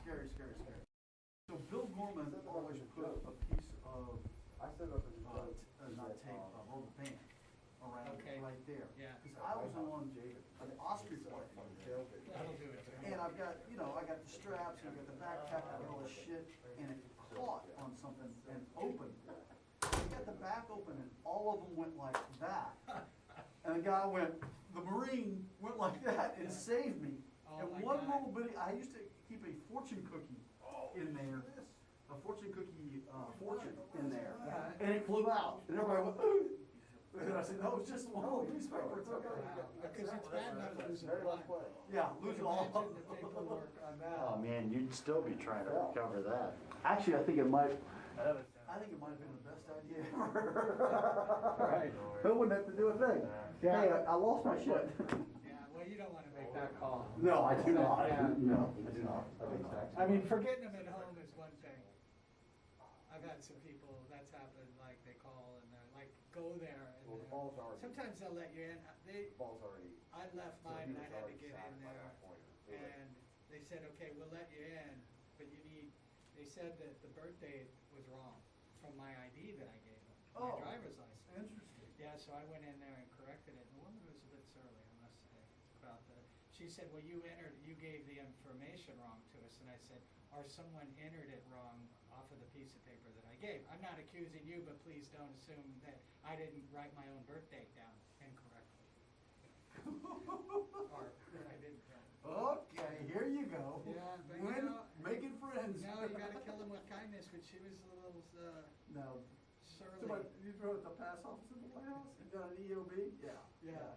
scary, scary, scary. So Bill Gorman always put a piece of, not tape, rubber band around right there. Yeah. Because I was on an ostrich flight, That'll do it. and I've got, I got the straps, and I got the backpack, and all this shit, and it caught on something and opened. I got the back open, and all of them went like that. And the guy went, the Marine went like that and saved me. Oh And my one God. little bitty, I used to keep a fortune cookie in there, a fortune cookie fortune in there, and it flew out. And everybody went, ooh. And I said, no, it's just one little piece of paper. It's okay. Because it's bad enough losing blood. Yeah, lose it all. Imagine the paperwork on that. Oh man, you'd still be trying to recover that. Actually, I think it might I think it might have been the best idea ever. Right. Who wouldn't have to do a thing? Yeah. Hey, I lost my shit. Yeah, well, you don't want to make that call. No, I do not. Yeah. No, I do not. I mean, forgetting them at home is one thing. I've had some people, that's happened, like they call and they're like, go there. And Well, the ball's already. sometimes they'll let you in. The ball's already. I left so mine he and I was had to already get sacked in by there. that point. And they said, okay, we'll let you in, but you need, they said that the birth date was wrong from my ID that I gave them, my Oh. driver's license. Interesting. Yeah, so I went in there and corrected it. The woman was a bit surly, I must say, about the, she said, well, you gave the information wrong to us. And I said, or someone entered it wrong off of the piece of paper that I gave. I'm not accusing you, but please don't assume that I didn't write my own birth date down incorrectly. Or that I didn't. Okay, here you go. Yeah, but Making friends. No, you gotta kill them with kindness, but she was a little, No. surly. Somebody, you drove at the pass office in the White House and got an EOB? Yeah. Yeah.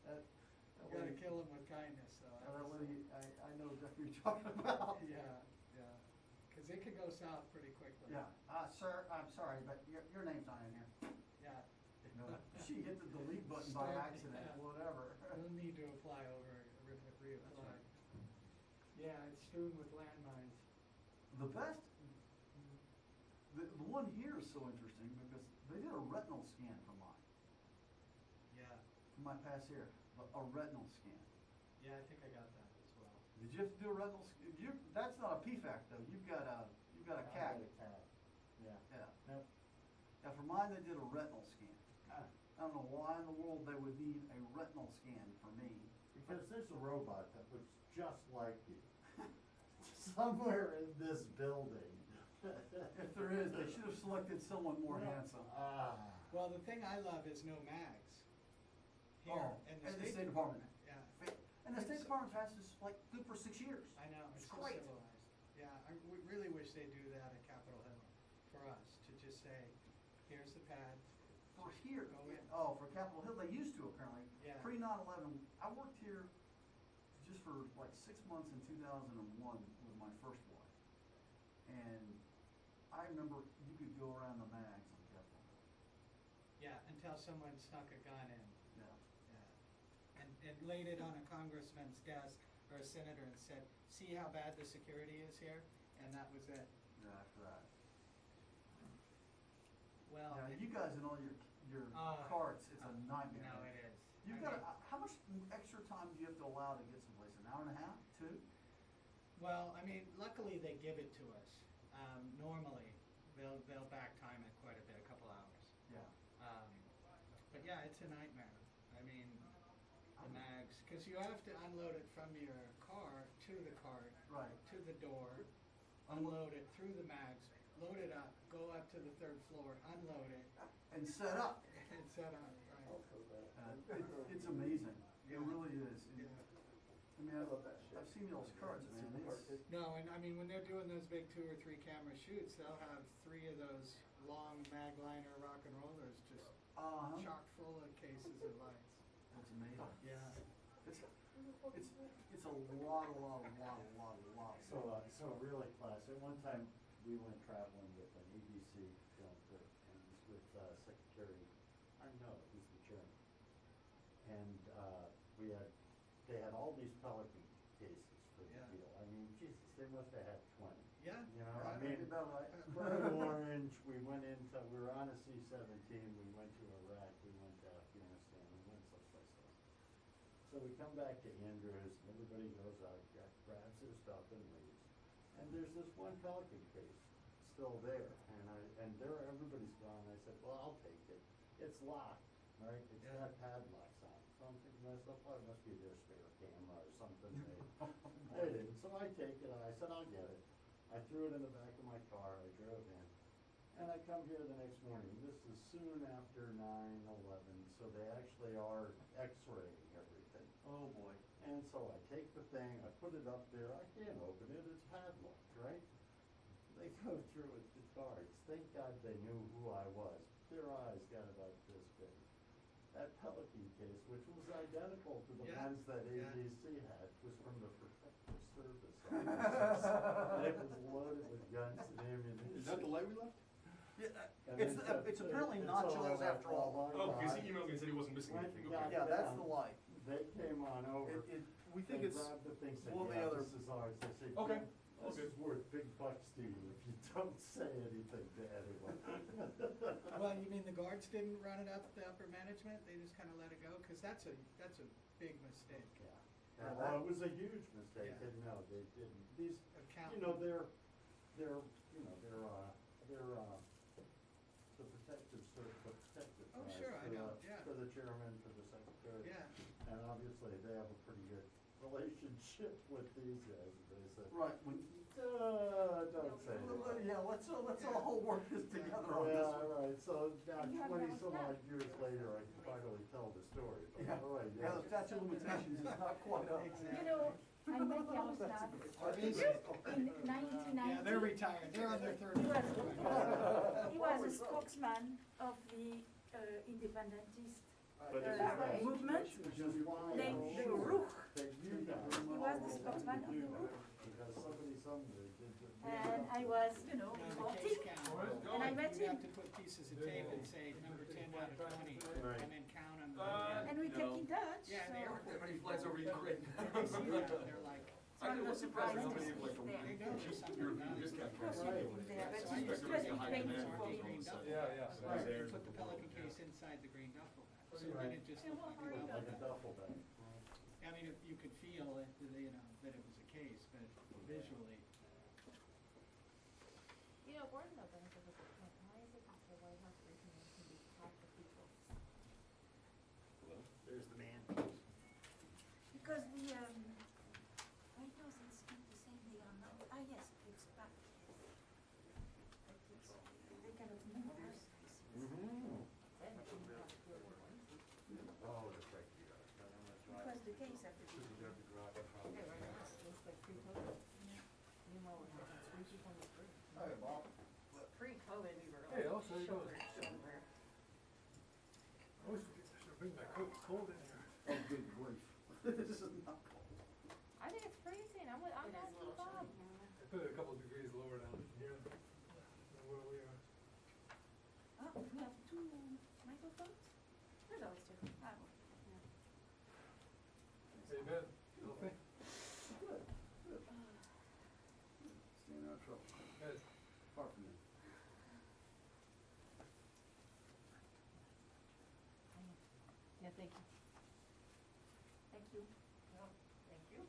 That You gotta kill them with kindness, so. That lady, I know exactly what you're talking about. Yeah, yeah. Cause it could go south pretty quickly. Yeah, sir, I'm sorry, but your name's not in here. Yeah. She hit the delete button by Start- accident, yeah. whatever. No need to apply over, reapply. Yeah, it's strewn with landmines. The best, the one here is so interesting because they did a retinal scan for mine, Yeah, for my pass here, a retinal scan. yeah, I think I got that as well. Did you have to do a retinal scan? That's not a PFAC though, you've got a CAC. Yeah. Yeah. Yep. Yeah, for mine they did a retinal scan. I don't know why in the world they would need a retinal scan for me. Because there's a robot that looks just like you. Somewhere in this building. If there is, they should have selected someone more handsome. Well, the thing I love is no mags. Here, Oh, in and the State Department. Yeah, And the State Department's passed this like good for 6 years. I know, It's it's so great. civilized. Yeah, we really wish they'd do that at Capitol Hill for us, to just say, here's the pad. For here, Go in. oh, for Capitol Hill, they used to apparently. Yeah. Pre 9/11, I worked here just for like 6 months in 2001 with my first wife. And I remember you could go around the mags on Capitol Hill. Yeah, until someone snuck a gun in. Yeah. Yeah. And laid it on a congressman's desk or a senator and said, see how bad the security is here? And that was it. Yeah, after that. Well, Yeah, you guys and all your carts, it's a nightmare. No, it is. You've I got, mean- how much extra time do you have to allow to get someplace? An hour and a half, 2? Well, I mean, luckily they give it to us. Normally, they'll back time it quite a bit, a couple hours. Yeah. But yeah, it's a nightmare. I mean, the mags, because you have to unload it from your car to the cart, Right. to the door, unload it through the mags, load it up, go up to the 3rd floor, unload it, And set up. and set up, right? It's amazing. It really is. Yeah. I mean, I've seen those carts, man. No, and I mean, when they're doing those big 2 or 3 camera shoots, they'll have 3 of those long mag liner rock and rollers just chock full of cases of lights. It's amazing. Yeah. It's a lot. So really classic. One time we went traveling with an ABC film crew and it was with Secretary, I know, he's the chairman. And they had all these Pelican cases for the Yeah. deal. I mean, Jesus, they must have had 20. Yeah. You know, I I mean, about right. Bright Orange, we were on a C-17, we went to Iraq, we went to Afghanistan, we went someplace else. So we come back to Andrews, and everybody goes out, grabs their stuff and leaves. And there's this one Pelican case still there, and everybody's gone. I said, well, I'll take it. It's locked, right? It's Yeah. got padlocks on it. So I'm thinking to myself, oh, it must be their spare camera or something. They didn't. So I take it, and I said, I'll get it. I threw it in the back of my car. I drove in. And I come here the next morning. This is soon after 9/11, so they actually are x-raying everything. Oh, boy. And so I take the thing, I put it up there, I can't open it, it's padlocked, right? They go through with the cards. Thank God they knew who I was. Their eyes got about this big. That Pelican case, which was identical to the Yeah, ones that yeah. ABC had, was from the Protective Service officers. And it was loaded with guns and ammunition. Is that the light we left? Yeah, And it's, then so- it's apparently and not so Joel's I went, after well, all. Oh, because God. he emailed me and said he wasn't missing Went anything. and got Okay. Yeah, that's them. the light. They came on over. We think They it's grabbed the thing, said, one of the yeah, other. this is ours. They said, Okay. "Yeah, this is worth big bucks to you if you don't say anything to anyone." Well, you mean the guards didn't run it up to upper management? They just kind of let it go? Because that's a big mistake. Yeah. Yeah, Well, it was a huge mistake, Yeah. and no, they didn't. These, Account- they're the protective Oh, guys sure, I for know, the- yeah. For the chairman, for the secretary. Yeah. And obviously, they have a pretty good relationship with these guys, and they said, Right, when, don't say it. yeah, let's all work this together on this Yeah, one. right, so now And you have 20 no some odd idea. years later, I can finally tell the story, but Yeah, all right, yeah, the statute of limitations is not quite up. Exactly. You know, I met Yaroslav Did you? in 1990. Yeah, they're retired. They're on their third. He was, he was a Always up. spokesman of the Independentist But it's movement. just why named I'm the sure Ruch. that you guys He was the spokesman of the Ruch. because somebody somewhere did the. And I was, you know, No, the reporting. case count. And I met You him. have to put pieces of tape and say number 10 out of 20, Right. and then count them. And we kept in touch. Yeah, so the airport. How many flights over Ukraine? They see that, they're like, I I'm know, not what's surprising how surprised many to like see from it they know there's something European about it. discount Of course, prices. everything there, but So it I was used to just get high painful demand for the me. green duffel Yeah, bag. yeah. So Right. they put the Pelican case inside the green duffel bag, so then it just looked like a Like duffel a bag. duffel bag. I mean, you could feel it, that it was a case, but visually, You know, Gordon though brings up a good point. Why is it that the White House recently can be half the people? There's the man. Because the, White House is the same, they are not, yes, it's back. But it's, they cannot move this. Then it can be half the people. Oh, that's right, you got it. Because the case have to be. Okay, right now, it looks like pre-COVID. Meanwhile, we're having 3 people in the group. Hey, Bob. Pre-COVID, we were Hey, like Elsa, how you shoulder doing? to shoulder. I always forget to bring my coat, it's cold in here. Oh, good grief. This is not cold. I think it's freezing. I'm It not is a little Bob. chilly. I put it a couple degrees lower down here than where we are. We have 2 microphones? There's always 2. Ah, well, yeah. Hey, Ben, healthy? Good, good. Staying out of trouble. Good. Apart from you. Yeah, thank you. Thank you. No, thank you.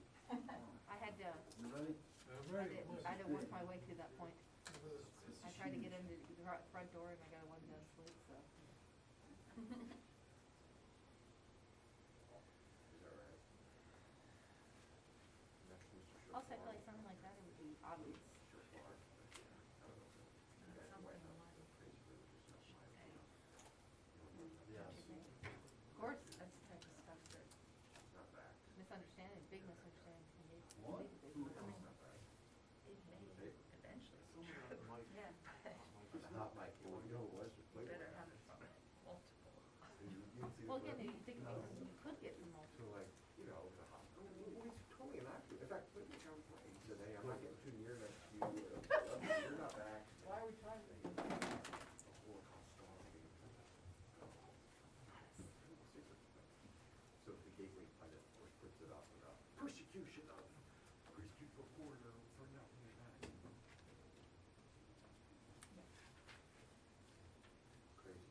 I had to, You ready? I'm ready. I had to work my way through that point. I tried to get into the front door and I got a one-down slate, so. Also, I feel like something like that, it would be obvious. Something like. Of course, that's the type of stuff that misunderstanding, big misunderstandings can lead to What? big, I mean, it may eventually. Yeah. Better have multiple. Well, again, you think of things you could get from multiple. Totally inactive. In fact, let me come play today. I'm not getting too near next to you. You're not back. Why are we trying to? The Holocaust story. So the Gateway Pilot, of course, puts it up about persecution of Christian reporter for nothing and that. Crazy.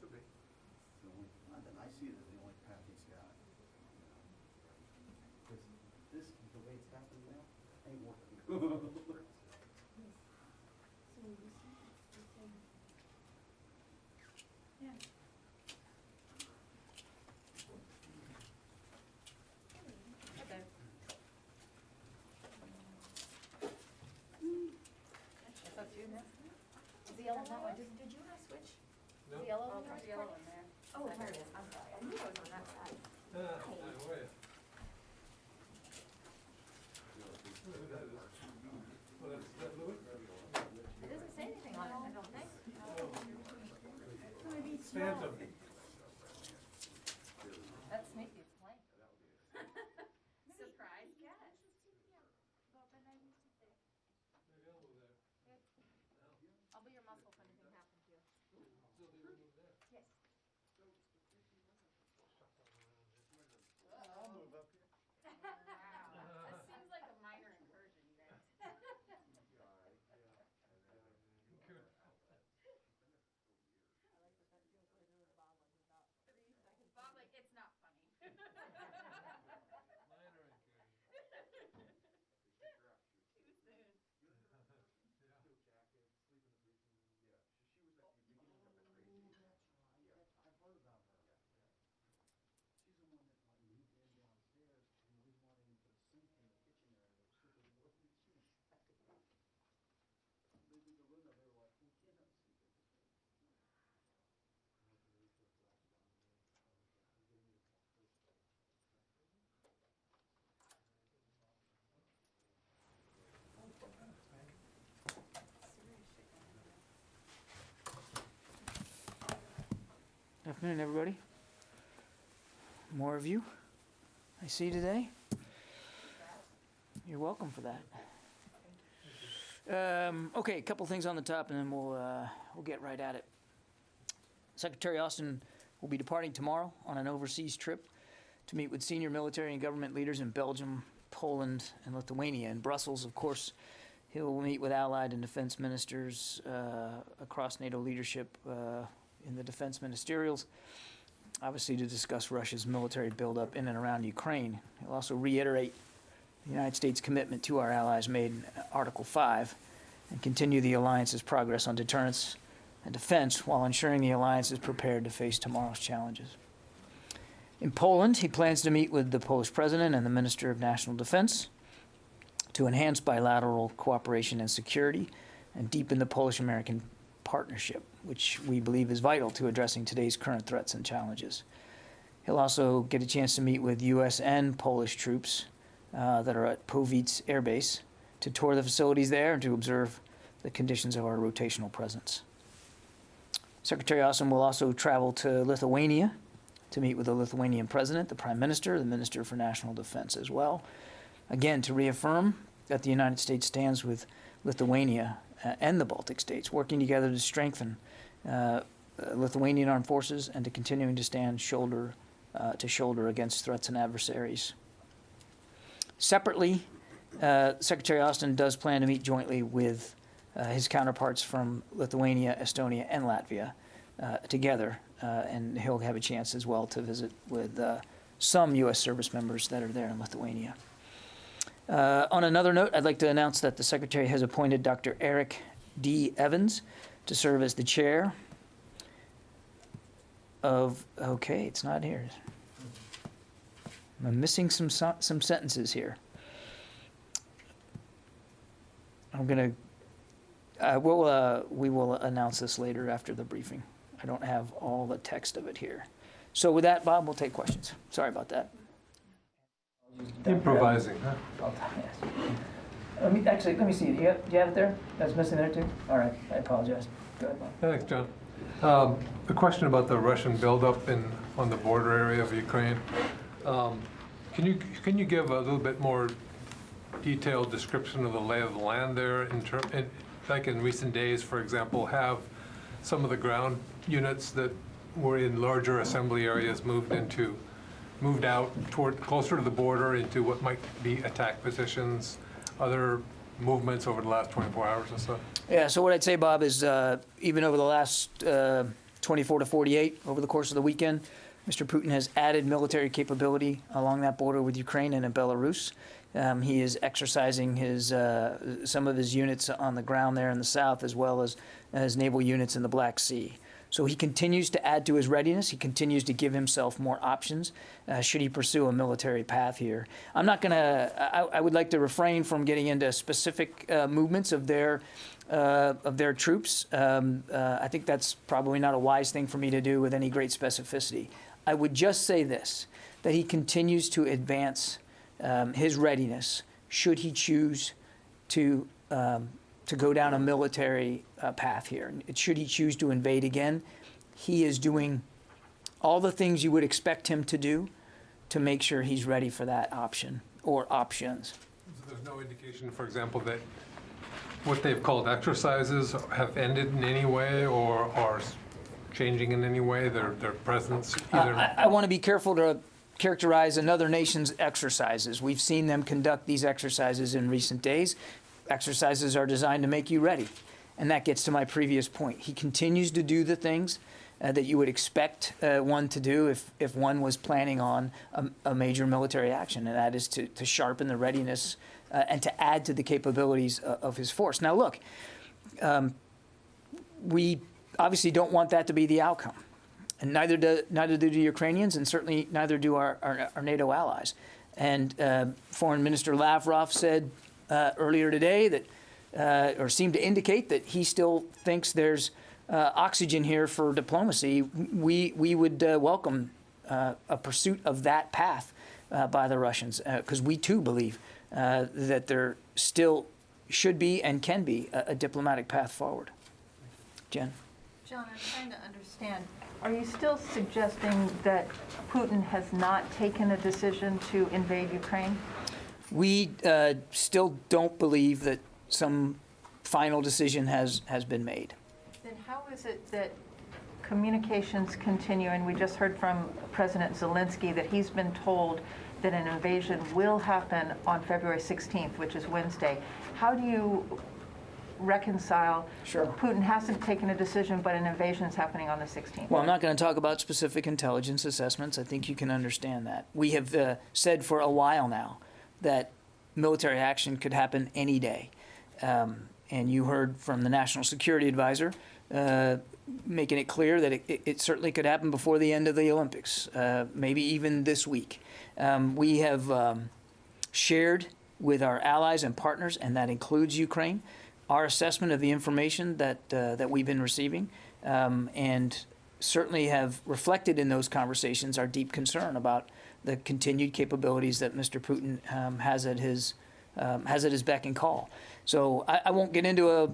to be. The only, not that I see it as the only path he's got. Because this, the way it's happening now, ain't working. So you see, it's the same. Yeah. Okay. That's up to you now. Is the yellow No, one? did you guys switch? No? The yellow Oh, one? there's The yellow one there. Oh, there it is, I'm sorry, I knew it was on that side. Where are you? Well, that's Louis? It doesn't say anything on it, I don't think. Maybe it's Phantom. That's maybe it's blank. Surprise catch. Maybe I'll move there. I'll be your muscle if anything happens to you. So they will move there. Yes. I'll move up here. Wow. This seems like a minor incursion, you guys. Good. I like what that feels like doing Bob like about 3 seconds. Bob like, it's not funny. Minor incursion. Too soon. Yeah. Steel jacket, sleep in the briefing room. Yeah, she was at the beginning of the crazy. I've heard about her. She's the one that like moved in downstairs and we wanted to put a sink in the kitchen area. So the wood machine. They did the window, they were like, we can't have a sink in this room. Afternoon, everybody. More of you I see today. You're welcome for that. Okay, a couple things on the top, and then we'll get right at it. Secretary Austin will be departing tomorrow on an overseas trip to meet with senior military and government leaders in Belgium, Poland, and Lithuania. In Brussels, of course, he'll meet with allied and defense ministers across NATO leadership in the defense ministerials, obviously to discuss Russia's military buildup in and around Ukraine. He'll also reiterate the United States' commitment to our allies made in Article 5 and continue the alliance's progress on deterrence and defense while ensuring the alliance is prepared to face tomorrow's challenges. In Poland, he plans to meet with the Polish president and the Minister of National Defense to enhance bilateral cooperation and security and deepen the Polish-American partnership, which we believe is vital to addressing today's current threats and challenges. He'll also get a chance to meet with U.S. and Polish troops that are at Powice Air Base to tour the facilities there and to observe the conditions of our rotational presence. Secretary Austin will also travel to Lithuania to meet with the Lithuanian president, the prime minister, the minister for national defense as well, again to reaffirm that the United States stands with Lithuania and the Baltic states, working together to strengthen Lithuanian armed forces and to continuing to stand shoulder to shoulder against threats and adversaries. Separately, Secretary Austin does plan to meet jointly with his counterparts from Lithuania, Estonia, and Latvia together, and he'll have a chance as well to visit with some U.S. service members that are there in Lithuania. On another note, I'd like to announce that the Secretary has appointed Dr. Eric D. Evans to serve as the chair of, okay, it's not here. I'm missing some sentences here. I'm going to, we will announce this later after the briefing. I don't have all the text of it here. So with that, Bob, we'll take questions. Sorry about that. Improvising, huh? Let me see. Do you have it there? That's missing there too? All right. I apologize. Go ahead, Bob. Thanks, John. A question about the Russian buildup on the border area of Ukraine. Can you give a little bit more detailed description of the lay of the land there? Like in recent days, for example, have some of the ground units that were in larger assembly areas moved out closer to the border into what might be attack positions? Other movements over the last 24 hours or so? Yeah, so what I'd say, Bob, is even over the last 24 to 48 over the course of the weekend. Mr. Putin has added military capability along that border with Ukraine and in Belarus. He is exercising some of his units on the ground there in the south, as well as his naval units in the Black Sea. So he continues to add to his readiness. He continues to give himself more options should he pursue a military path here. I'm not going to, I would like to refrain from getting into specific movements of their troops. I think that's probably not a wise thing for me to do with any great specificity. I would just say this, that he continues to advance his readiness should he choose to go down a military path here. Should he choose to invade again, he is doing all the things you would expect him to do to make sure he's ready for that option or options. So there's no indication, for example, that what they've called exercises have ended in any way or are changing in any way, their presence either? I want to be careful to characterize another nation's exercises. We've seen them conduct these exercises in recent days. Exercises are designed to make you ready. And that gets to my previous point. He continues to do the things that you would expect one to do if one was planning on a major military action, and that is to sharpen the readiness and to add to the capabilities of his force. Now, look, we obviously don't want that to be the outcome. And neither do the Ukrainians, and certainly neither do our NATO allies. And Foreign Minister Lavrov said earlier today that, or seemed to indicate that he still thinks there's oxygen here for diplomacy. We would welcome a pursuit of that path by the Russians, because we too believe that there still should be and can be a diplomatic path forward. Jen? John, I'm trying to understand. Are you still suggesting that Putin has not taken a decision to invade Ukraine? We still don't believe that some final decision has been made. Then how is it that communications continue? And we just heard from President Zelensky that he's been told that an invasion will happen on February 16th, which is Wednesday. How do you reconcile Putin hasn't taken a decision, but an invasion is happening on the 16th? Well, I'm not going to talk about specific intelligence assessments. I think you can understand that. We have said for a while now that military action could happen any day. And you heard from the National Security Advisor making it clear that it certainly could happen before the end of the Olympics, maybe even this week. We have shared with our allies and partners, and that includes Ukraine, our assessment of the information that we've been receiving, and certainly have reflected in those conversations our deep concern about the continued capabilities that Mr. Putin has at his beck and call. So I won't get into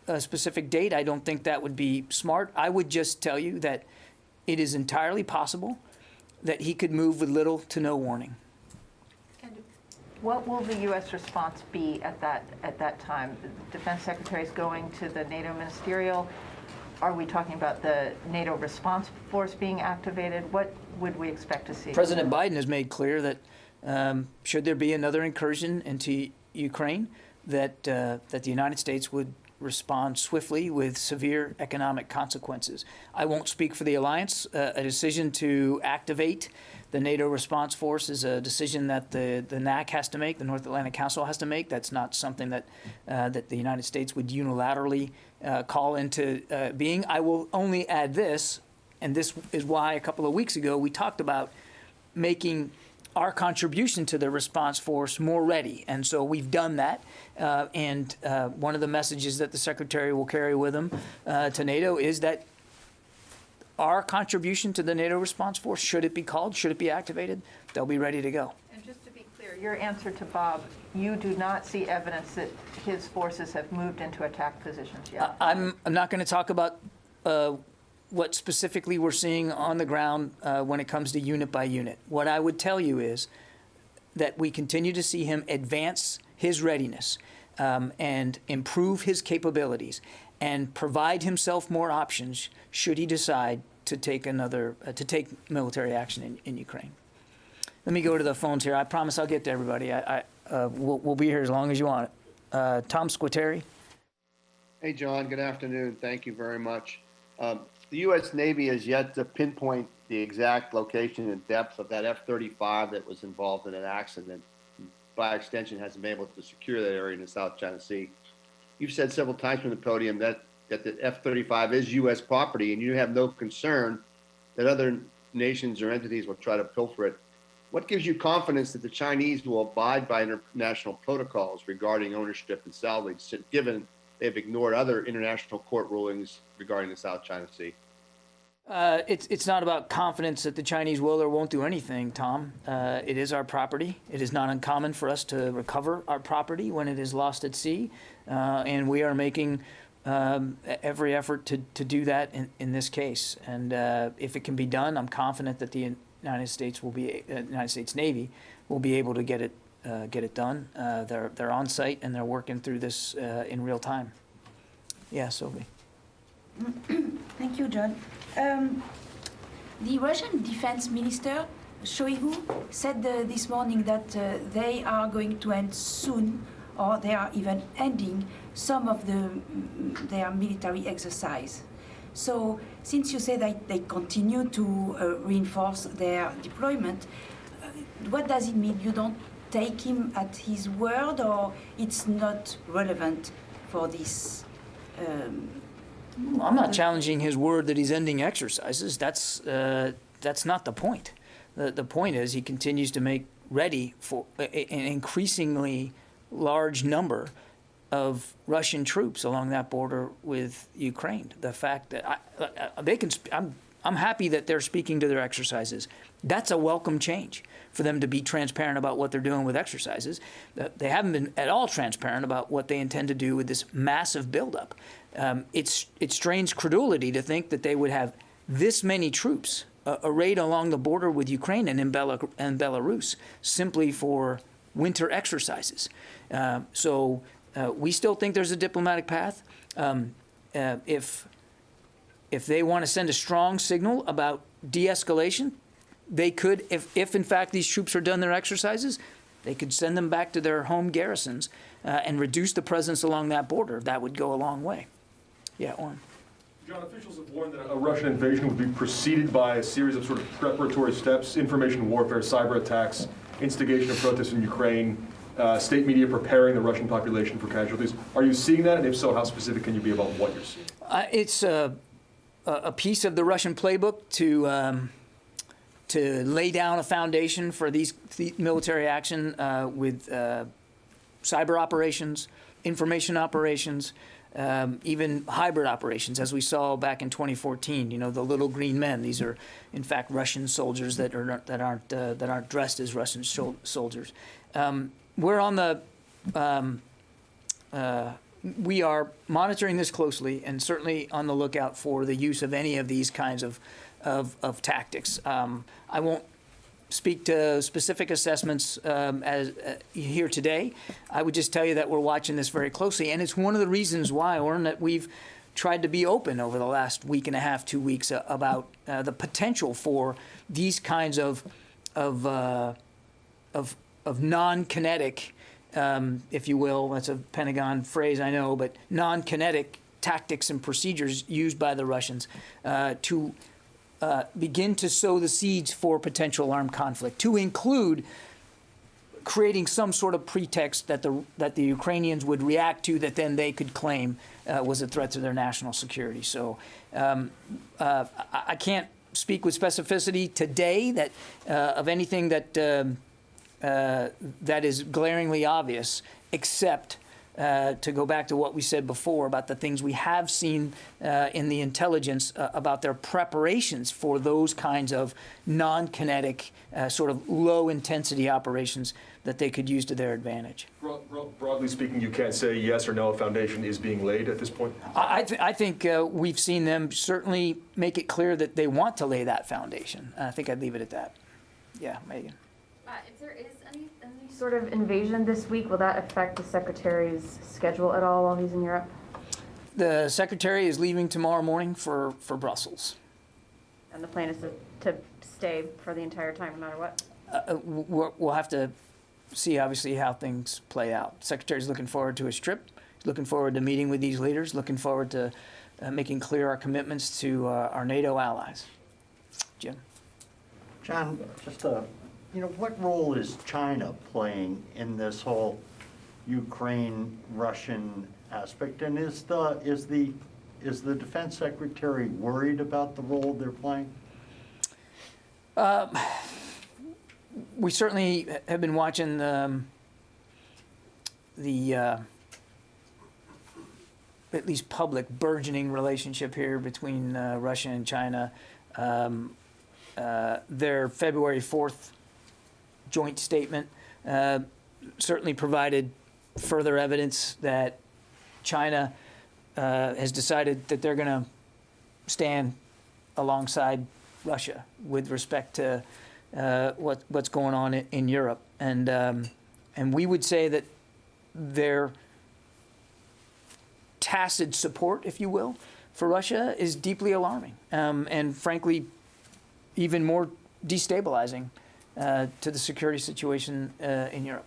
a specific date. I don't think that would be smart. I would just tell you that it is entirely possible that he could move with little to no warning. And what will the U.S. response be at that time? The Defense Secretary is going to the NATO ministerial. Are we talking about the NATO response force being activated? What would we expect to see? President Biden has made clear that should there be another incursion into Ukraine, that the United States would respond swiftly with severe economic consequences. I won't speak for the alliance. A decision to activate the NATO response force is a decision that the NAC has to make, the North Atlantic Council has to make. That's not something that the United States would unilaterally call into being. I will only add this, and this is why a couple of weeks ago we talked about making our contribution to the response force more ready. And so we've done that. And one of the messages that the Secretary will carry with him to NATO is that our contribution to the NATO response force, should it be called, should it be activated, they'll be ready to go. And just to be clear, your answer to Bob, you do not see evidence that his forces have moved into attack positions yet? I'm not going to talk about what specifically we're seeing on the ground when it comes to unit by unit. What I would tell you is that we continue to see him advance his readiness and improve his capabilities and provide himself more options should he decide to take military action in Ukraine. Let me go to the phones here. I promise I'll get to everybody. We'll be here as long as you want it. Tom Squateri. Hey, John. Good afternoon. Thank you very much. The U.S. Navy has yet to pinpoint the exact location and depth of that F-35 that was involved in an accident. By extension, hasn't been able to secure that area in the South China Sea. You've said several times from the podium that the F-35 is U.S. property, and you have no concern that other nations or entities will try to pilfer it. What gives you confidence that the Chinese will abide by international protocols regarding ownership and salvage, given they've ignored other international court rulings regarding the South China Sea? It's not about confidence that the Chinese will or won't do anything, Tom. It is our property. It is not uncommon for us to recover our property when it is lost at sea, and we are making every effort to do that in this case. And if it can be done, I'm confident that the United States Navy will be able to get it done. They're on site and they're working through this in real time. Yeah, Sophie. Thank you, John. The Russian Defense Minister, Shoigu, said this morning that they are going to end soon, or they are even ending some of their military exercise. So, since you say that they continue to reinforce their deployment, what does it mean? You don't take him at his word, or it's not relevant for this? I'm not challenging his word that he's ending exercises. That's not the point. The point is he continues to make ready for an increasingly large number of Russian troops along that border with Ukraine. The fact that I'm happy that they're speaking to their exercises. That's a welcome change for them to be transparent about what they're doing with exercises. They haven't been at all transparent about what they intend to do with this massive buildup. It strains credulity to think that they would have this many troops arrayed along the border with Ukraine and in Belarus simply for winter exercises. So we still think there's a diplomatic path. If they want to send a strong signal about de-escalation, they could, if in fact these troops are done their exercises, they could send them back to their home garrisons and reduce the presence along that border. That would go a long way. Yeah, Oren. John, officials have warned that a Russian invasion would be preceded by a series of sort of preparatory steps: information warfare, cyber attacks, instigation of protests in Ukraine, state media preparing the Russian population for casualties. Are you seeing that? And if so, how specific can you be about what you're seeing? It's a piece of the Russian playbook to lay down a foundation for the military action with cyber operations, information operations, even hybrid operations, as we saw back in 2014. You know, the little green men. These are, in fact, Russian soldiers that aren't dressed as Russian soldiers. We're on the. We are monitoring this closely and certainly on the lookout for the use of any of these kinds of tactics. I won't speak to specific assessments as here today. I would just tell you that we're watching this very closely, and it's one of the reasons why, Oren, that we've tried to be open over the last week and a half, 2 weeks about the potential for these kinds of non-kinetic, if you will, that's a Pentagon phrase, I know, but non-kinetic tactics and procedures used by the Russians to begin to sow the seeds for potential armed conflict, to include creating some sort of pretext that the Ukrainians would react to that then they could claim was a threat to their national security. So I can't speak with specificity today that of anything that that is glaringly obvious, except to go back to what we said before about the things we have seen in the intelligence about their preparations for those kinds of non-kinetic, sort of low-intensity operations that they could use to their advantage. Broadly speaking, you can't say yes or no, a foundation is being laid at this point? I think we've seen them certainly make it clear that they want to lay that foundation. I think I'd leave it at that. Yeah, Megan. If there is any sort of invasion this week, will that affect the Secretary's schedule at all while he's in Europe? The Secretary is leaving tomorrow morning for Brussels. And the plan is to stay for the entire time, no matter what? We'll have to see, obviously, how things play out. The Secretary's looking forward to his trip. He's looking forward to meeting with these leaders, looking forward to making clear our commitments to our NATO allies. Jim? John, just what role is China playing in this whole Ukraine-Russian aspect? And is the Defense Secretary worried about the role they're playing? We certainly have been watching the at least public burgeoning relationship here between Russia and China. Their February 4th joint statement certainly provided further evidence that China has decided that they're going to stand alongside Russia with respect to what's going on in Europe, and we would say that their tacit support, if you will, for Russia is deeply alarming, and frankly, even more destabilizing to the security situation in Europe.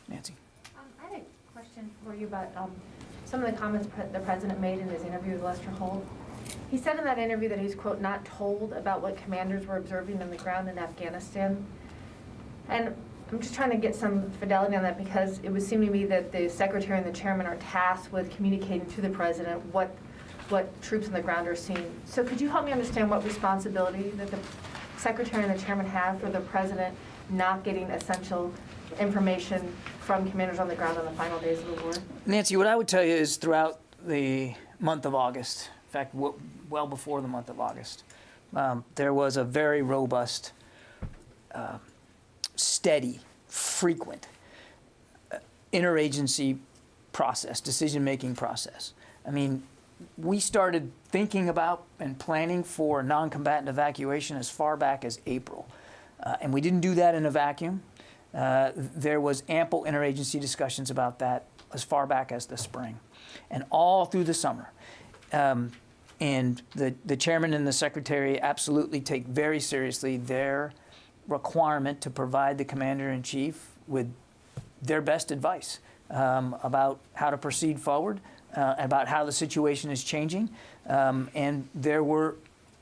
Nancy. I had a question for you about some of the comments the president made in his interview with Lester Holt. He said in that interview that he's, quote, not told about what commanders were observing on the ground in Afghanistan. And I'm just trying to get some fidelity on that, because it would seem to me that the secretary and the chairman are tasked with communicating to the president what troops on the ground are seeing. So could you help me understand what responsibility that the secretary and the chairman have for the president not getting essential information from commanders on the ground on the final days of the war? Nancy, what I would tell you is throughout the month of August, in fact, well before the month of August, there was a very robust, steady, frequent interagency process, decision-making process. I mean, we started thinking about and planning for non-combatant evacuation as far back as April. And we didn't do that in a vacuum. There was ample interagency discussions about that as far back as the spring and all through the summer. And the chairman and the secretary absolutely take very seriously their requirement to provide the commander-in-chief with their best advice about how to proceed forward, about how the situation is changing. And there were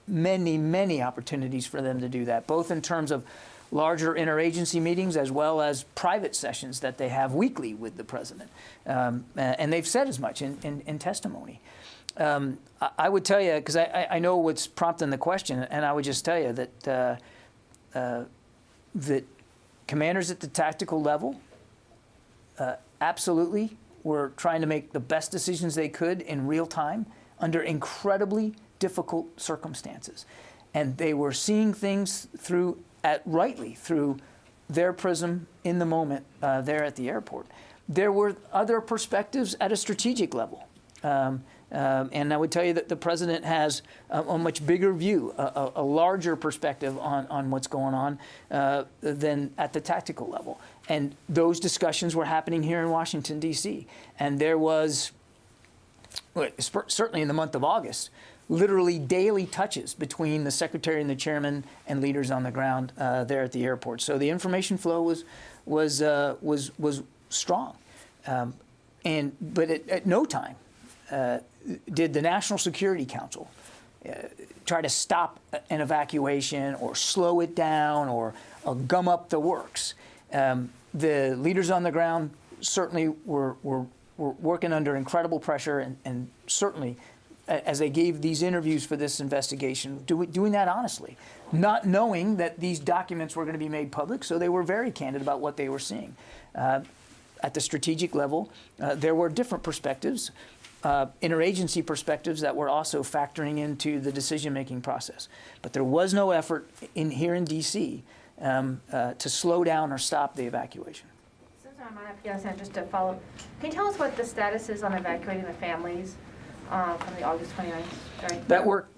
many, many opportunities for them to do that, both in terms of larger interagency meetings as well as private sessions that they have weekly with the president. And they've said as much in testimony. I would tell you, because I know what's prompting the question, and I would just tell you that that commanders at the tactical level absolutely were trying to make the best decisions they could in real time under incredibly difficult circumstances. And they were seeing things rightly through their prism in the moment there at the airport. There were other perspectives at a strategic level. And I would tell you that the president has a much bigger view, a larger perspective on what's going on than at the tactical level. And those discussions were happening here in Washington, D.C. And there was, certainly in the month of August, literally daily touches between the secretary and the chairman and leaders on the ground there at the airport. So the information flow was strong. But at no time did the National Security Council try to stop an evacuation or slow it down or gum up the works. The leaders on the ground certainly were working under incredible pressure and certainly, as they gave these interviews for this investigation, doing that honestly, not knowing that these documents were going to be made public, so they were very candid about what they were seeing. At the strategic level, there were different perspectives, interagency perspectives that were also factoring into the decision-making process. But there was no effort here in D.C. To slow down or stop the evacuation. Since I'm on Afghanistan, just to follow, can you tell us what the status is on evacuating the families from the August 29th? That work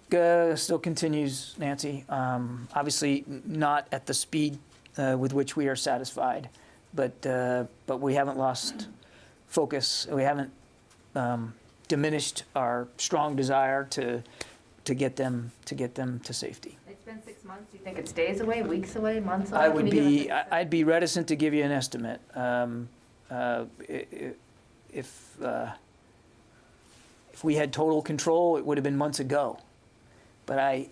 still continues, Nancy. Obviously not at the speed with which we are satisfied, but we haven't lost focus. We haven't diminished our strong desire to get them to safety. It's been 6 months. Do you think it's days away, weeks away, months away? I'd be reticent to give you an estimate. If we had total control, it would have been months ago. But I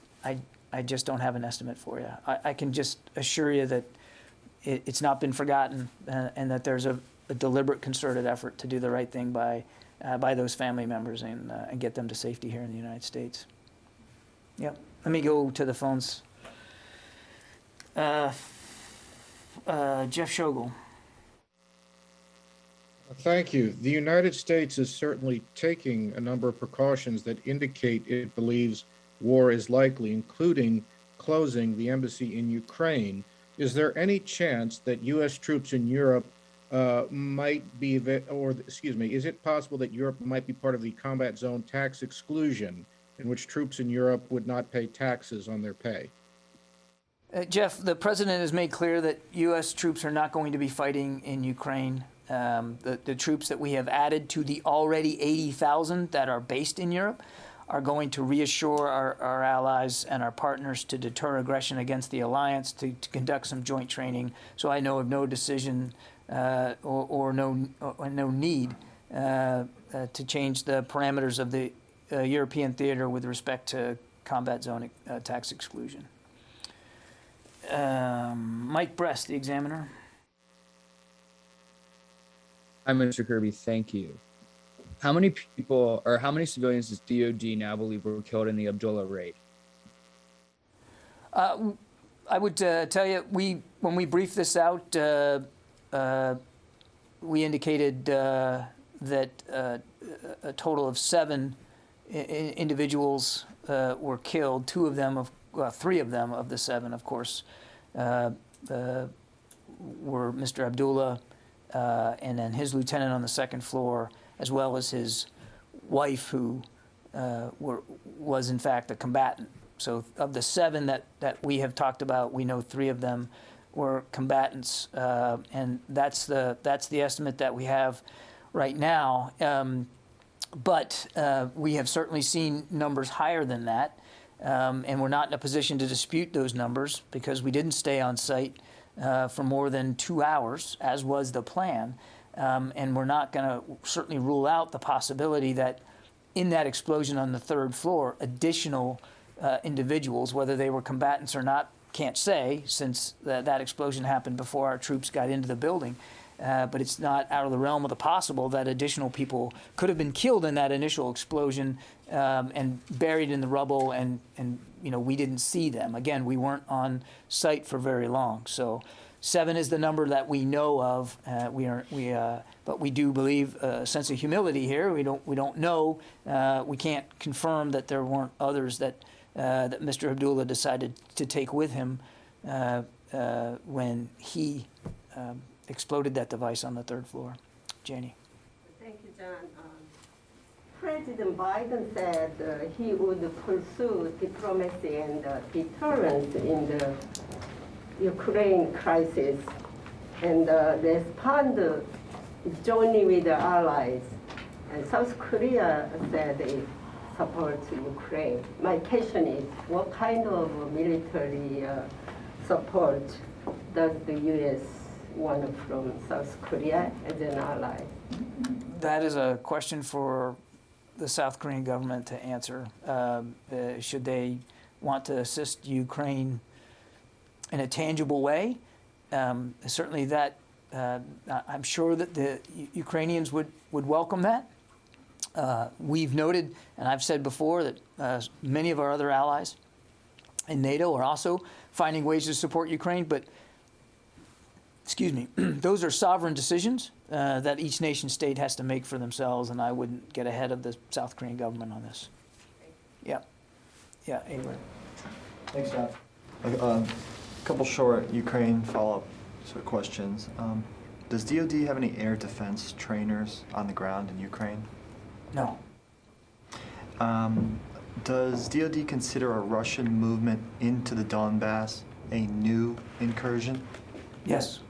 just don't have an estimate for you. I can just assure you that it's not been forgotten, and that there's a deliberate, concerted effort to do the right thing by those family members and get them to safety here in the United States. Yep. Let me go to the phones. Jeff Schogel. Thank you. The United States is certainly taking a number of precautions that indicate it believes war is likely, including closing the embassy in Ukraine. Is there any chance that U.S. troops in Europe might be, is it possible that Europe might be part of the combat zone tax exclusion, in which troops in Europe would not pay taxes on their pay? Jeff, the president has made clear that U.S. troops are not going to be fighting in Ukraine. The troops that we have added to the already 80,000 that are based in Europe are going to reassure our allies and our partners to deter aggression against the alliance, to conduct some joint training. So I know of no decision or no need to change the parameters of the European theater with respect to combat zone tax exclusion. Mike Brest, the Examiner. Hi, Mr. Kirby. Thank you. How many people or how many civilians does DOD now believe were killed in the Abdullah raid? I would tell you, when we briefed this out, we indicated that a total of 7 individuals were killed. 3 of them of the 7, of course, were Mr. Abdullah, and then his lieutenant on the 2nd floor, as well as his wife, who was in fact a combatant. So of the 7 that we have talked about, we know 3 of them were combatants, and that's the estimate that we have right now. But we have certainly seen numbers higher than that, and we're not in a position to dispute those numbers because we didn't stay on site for more than 2 hours, as was the plan. And we're not going to certainly rule out the possibility that in that explosion on the 3rd floor, additional individuals, whether they were combatants or not, can't say, since that explosion happened before our troops got into the building. But it's not out of the realm of the possible that additional people could have been killed in that initial explosion and buried in the rubble, and we didn't see them. Again, we weren't on site for very long. So 7 is the number that we know of. But we do believe a sense of humility here. We don't know. We can't confirm that there weren't others that Mr. Abdullah decided to take with him when he exploded that device on the 3rd floor. Janie. Thank you, John. President Biden said he would pursue diplomacy and deterrence in the Ukraine crisis and respond jointly with the allies. And South Korea said it supports Ukraine. My question is, what kind of military support does the U.S. want from South Korea as an ally? That is a question for the South Korean government to answer. Should they want to assist Ukraine in a tangible way? Certainly that, I'm sure that the Ukrainians would welcome that. We've noted, and I've said before, that many of our other allies in NATO are also finding ways to support Ukraine, but excuse me, those are sovereign decisions that each nation state has to make for themselves, and I wouldn't get ahead of the South Korean government on this. Yeah. Yeah, Avery. Thanks, John. A couple short Ukraine follow-up sort of questions. Does DOD have any air defense trainers on the ground in Ukraine? No. Does DOD consider a Russian movement into the Donbass a new incursion? Yes.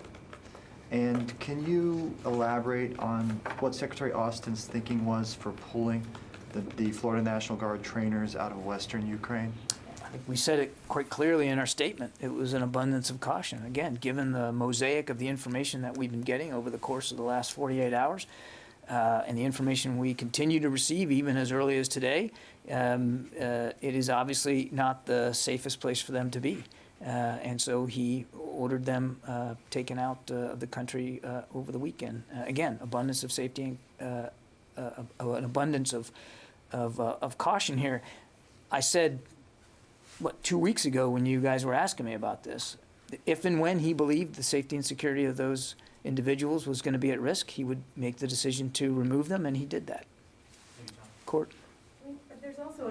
And can you elaborate on what Secretary Austin's thinking was for pulling the Florida National Guard trainers out of western Ukraine? I think we said it quite clearly in our statement. It was an abundance of caution. Again, given the mosaic of the information that we've been getting over the course of the last 48 hours, And the information we continue to receive, even as early as today, it is obviously not the safest place for them to be. And so he ordered them taken out of the country over the weekend. Again, abundance of safety and an abundance of caution here. I said, 2 weeks ago when you guys were asking me about this, if and when he believed the safety and security of those individuals was going to be at risk, he would make the decision to remove them, and he did that. Court. There's also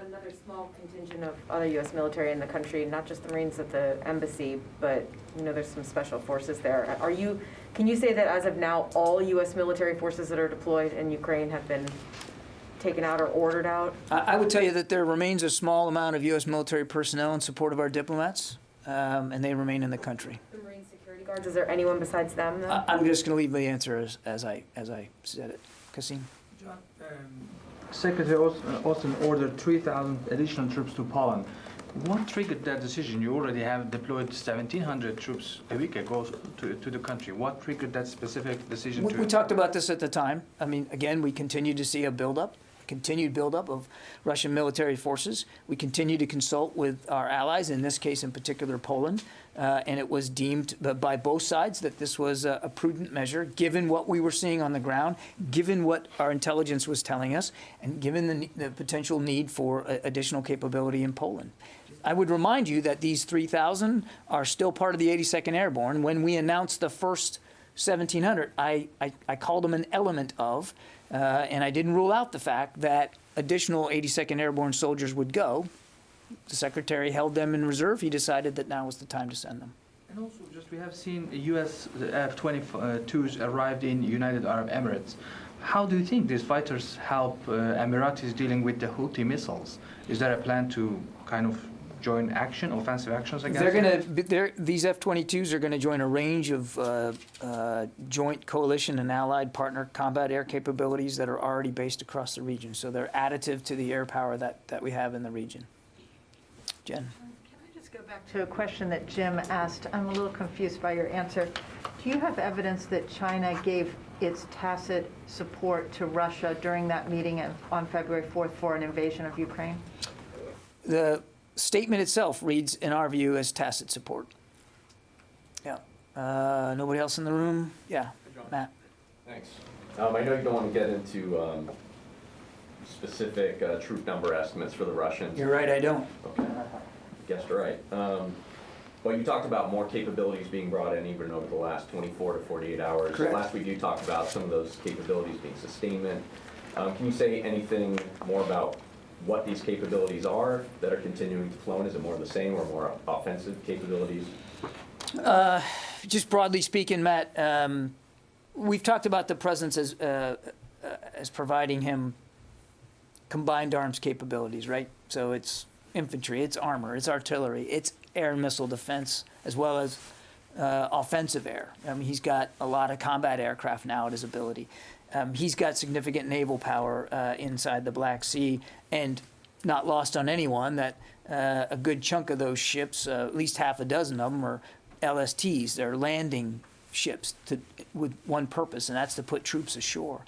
another small contingent of other U.S. military in the country, not just the Marines at the embassy, but there's some special forces there. Can you say that as of now, all U.S. military forces that are deployed in Ukraine have been taken out or ordered out? I would tell you that there remains a small amount of U.S. military personnel in support of our diplomats, and they remain in the country. The Marine security guards, is there anyone besides them, though? I'm just going to leave the answer as I said it. Kasim? John, Secretary Austin ordered 3,000 additional troops to Poland. What triggered that decision? You already have deployed 1,700 troops a week ago to the country. What triggered that specific decision? We talked about this at the time. I mean, again, we continue to see a continued buildup of Russian military forces. We continue to consult with our allies, in this case in particular Poland, and it was deemed by both sides that this was a prudent measure, given what we were seeing on the ground, given what our intelligence was telling us, and given the potential need for additional capability in Poland. I would remind you that these 3,000 are still part of the 82nd Airborne. When we announced the first 1,700, I called them an element of, and I didn't rule out the fact that additional 82nd Airborne soldiers would go. The Secretary held them in reserve. He decided that now was the time to send them. And also, we have seen U.S. F-22s arrived in United Arab Emirates. How do you think these fighters help Emiratis dealing with the Houthi missiles? Is there a plan to kind of join offensive actions against these F-22s are going to join a range of joint coalition and allied partner combat air capabilities that are already based across the region. So they're additive to the air power that we have in the region. Jen? Can I just go back to a question that Jim asked? I'm a little confused by your answer. Do you have evidence that China gave its tacit support to Russia during that meeting on February 4th for an invasion of Ukraine? The statement itself reads, in our view, as tacit support. Yeah. Nobody else in the room? Yeah. Matt? Thanks. I know you don't want to get into specific troop number estimates for the Russians. You're right, I don't. Okay. Guessed right. But you talked about more capabilities being brought in even over the last 24 to 48 hours. Correct. Last week you talked about some of those capabilities being sustainment. Can you say anything more about what these capabilities are that are continuing to flow in? Is it more of the same or more offensive capabilities? Just broadly speaking, Matt, we've talked about the President as providing him combined arms capabilities, right? So it's infantry, it's armor, it's artillery, it's air and missile defense, as well as offensive air. I mean, he's got a lot of combat aircraft now at his ability. He's got significant naval power inside the Black Sea, and not lost on anyone that a good chunk of those ships, at least half a dozen of them, are LSTs. They're landing ships with one purpose, and that's to put troops ashore.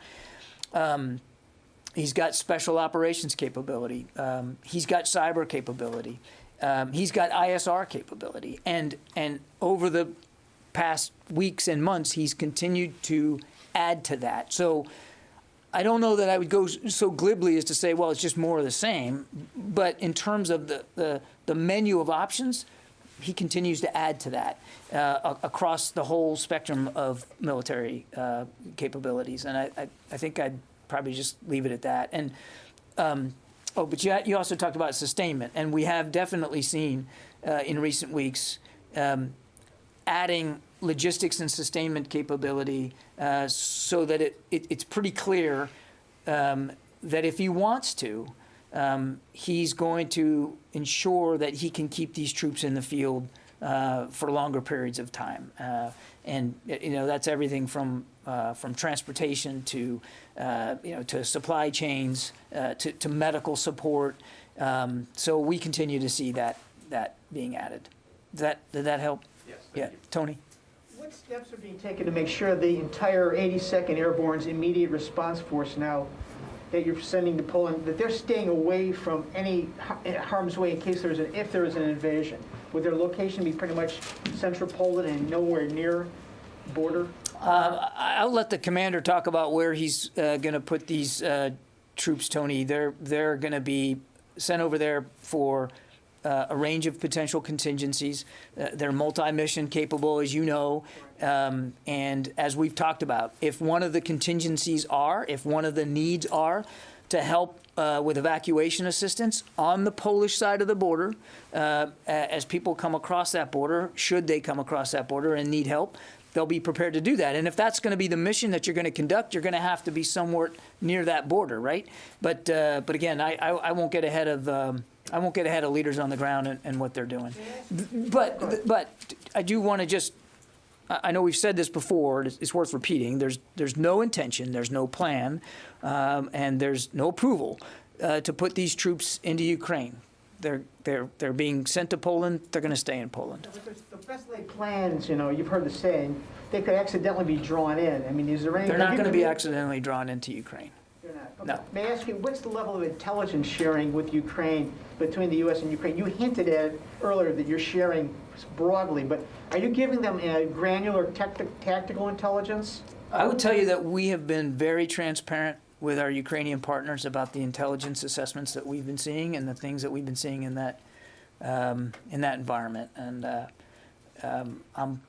He's got special operations capability. He's got cyber capability. He's got ISR capability. And over the past weeks and months, he's continued to add to that. So I don't know that I would go so glibly as to say, well, it's just more of the same. But in terms of the menu of options, he continues to add to that across the whole spectrum of military capabilities. And I think I'd probably just leave it at that. And but you also talked about sustainment, and we have definitely seen in recent weeks adding logistics and sustainment capability so that it's pretty clear that if he wants to, he's going to ensure that he can keep these troops in the field for longer periods of time. And that's everything from transportation to to supply chains to medical support. So we continue to see that being added. Did that help? Yes. Yeah, Tony. What steps are being taken to make sure the entire 82nd Airborne's immediate response force now that you're sending to Poland, that they're staying away from any harm's way in case if there is an invasion? Would their location be pretty much central Poland and nowhere near border? I'll let the commander talk about where he's going to put these troops, Tony. They're going to be sent over there for a range of potential contingencies. They're multi-mission capable, as you know, and as we've talked about, if one of the contingencies if one of the needs are to help with evacuation assistance on the Polish side of the border, as people come across that border, should they come across that border and need help, they'll be prepared to do that. And if that's going to be the mission that you're going to conduct, you're going to have to be somewhere near that border, right? But again, I won't get ahead of leaders on the ground and what they're doing. But I do want to just, I know we've said this before, it's worth repeating. There's no intention, there's no plan, and there's no approval to put these troops into Ukraine. They're being sent to Poland. They're going to stay in Poland. The best laid plans, you've heard the saying, they could accidentally be drawn in. I mean, is there any? They're not going to be accidentally drawn into Ukraine. They're not. Okay. No. May I ask you, what's the level of intelligence sharing with Ukraine, between the U.S. and Ukraine? You hinted at earlier that you're sharing broadly, but are you giving them a granular tactical intelligence? I would tell you that we have been very transparent with our Ukrainian partners about the intelligence assessments that we've been seeing and the things that we've been seeing in that environment. And I'm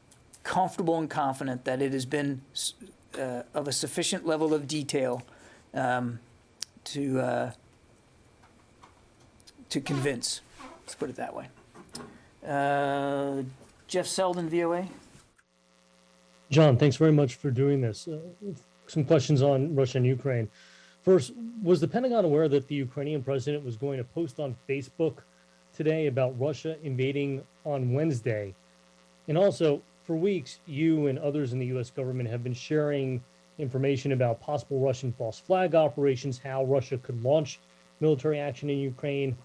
comfortable and confident that it has been of a sufficient level of detail to convince. Let's put it that way. Jeff Selden, VOA. John, thanks very much for doing this. Some questions on Russia and Ukraine. First, was the Pentagon aware that the Ukrainian president was going to post on Facebook today about Russia invading on Wednesday? And also, for weeks, you and others in the U.S. government have been sharing information about possible Russian false flag operations, how Russia could launch military action in Ukraine.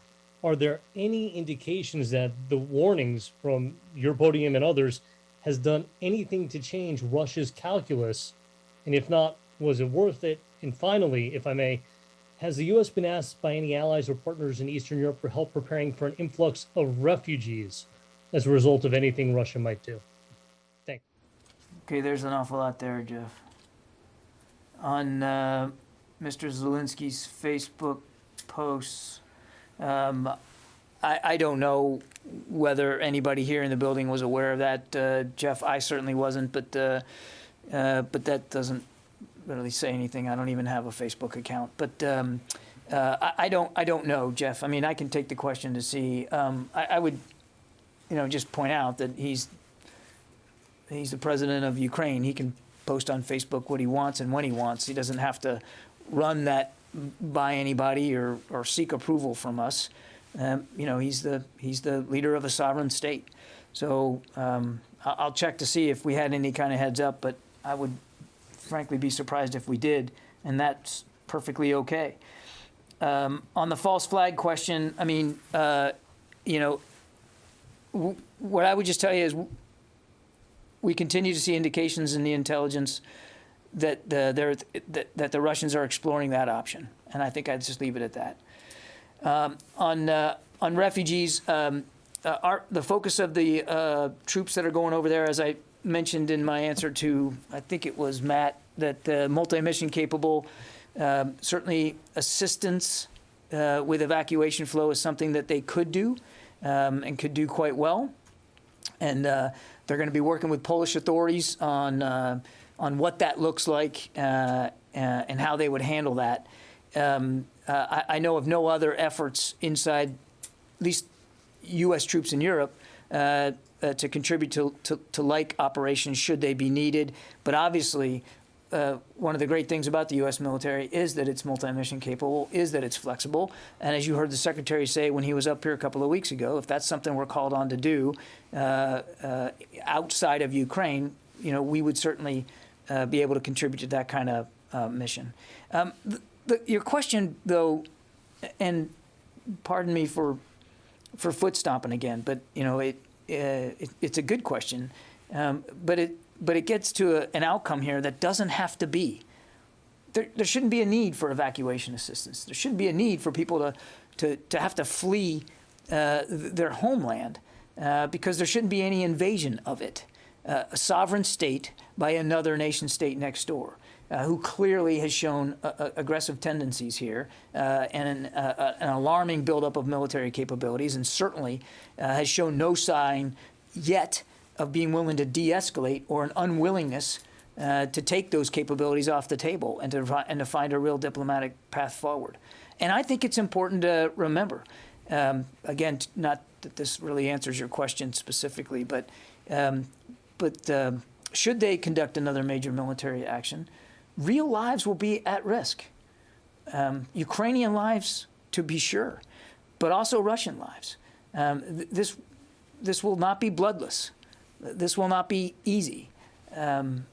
Are there any indications that the warnings from your podium and others has done anything to change Russia's calculus? And if not, was it worth it? And finally, if I may, has the U.S. been asked by any allies or partners in Eastern Europe for help preparing for an influx of refugees as a result of anything Russia might do? Thanks. Okay, there's an awful lot there, Jeff. On Mr. Zelensky's Facebook posts, I don't know whether anybody here in the building was aware of that. Jeff, I certainly wasn't, but that doesn't really say anything. I don't even have a Facebook account. But I don't know, Jeff. I mean, I can take the question to see. I would, just point out that he's the president of Ukraine. He can post on Facebook what he wants and when he wants. He doesn't have to run that by anybody or seek approval from us. He's the leader of a sovereign state. So I'll check to see if we had any kind of heads up, but I would frankly be surprised if we did, and that's perfectly okay. On the false flag question, I mean, what I would just tell you is we continue to see indications in the intelligence that that the Russians are exploring that option, and I think I'd just leave it at that. On refugees, the focus of the troops that are going over there, as I mentioned in my answer to, I think it was Matt, that multi-mission capable, certainly assistance with evacuation flow is something that they could do and could do quite well. And they're going to be working with Polish authorities on what that looks like and how they would handle that. I know of no other efforts inside, at least U.S. troops in Europe, to contribute to like operations should they be needed. But obviously, one of the great things about the U.S. military is that it's multi-mission capable, is that it's flexible. And as you heard the Secretary say when he was up here a couple of weeks ago, if that's something we're called on to do outside of Ukraine, we would certainly be able to contribute to that kind of mission. Your question, though, and pardon me for foot stomping again, but it's a good question. But but it gets to an outcome here that doesn't have to be. There shouldn't be a need for evacuation assistance. There shouldn't be a need for people to have to flee their homeland because there shouldn't be any invasion of it. A sovereign state by another nation state next door, who clearly has shown aggressive tendencies here and an alarming buildup of military capabilities, and certainly has shown no sign yet of being willing to de-escalate or an unwillingness to take those capabilities off the table and to find a real diplomatic path forward. And I think it's important to remember, again, not that this really answers your question specifically, but should they conduct another major military action, real lives will be at risk. Ukrainian lives, to be sure, but also Russian lives. This will not be bloodless. This will not be easy. And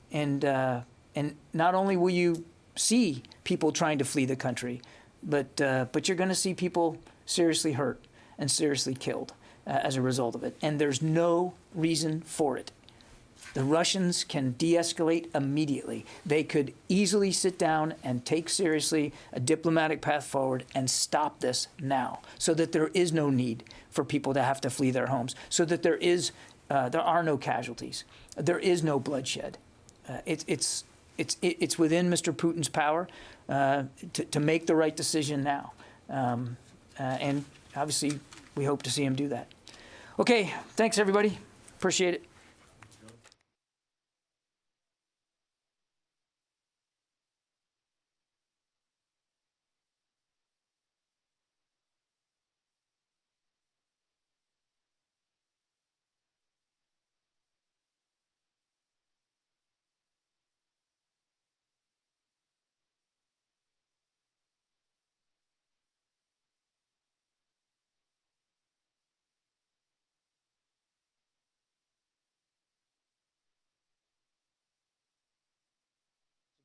not only will you see people trying to flee the country, but you're going to see people seriously hurt and seriously killed as a result of it. And there's no reason for it. The Russians can de-escalate immediately. They could easily sit down and take seriously a diplomatic path forward and stop this now, so that there is no need for people to have to flee their homes, so that there are no casualties, there is no bloodshed. It's within Mr. Putin's power to make the right decision now, and obviously we hope to see him do that. Okay, thanks everybody. Appreciate it.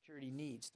Security needs.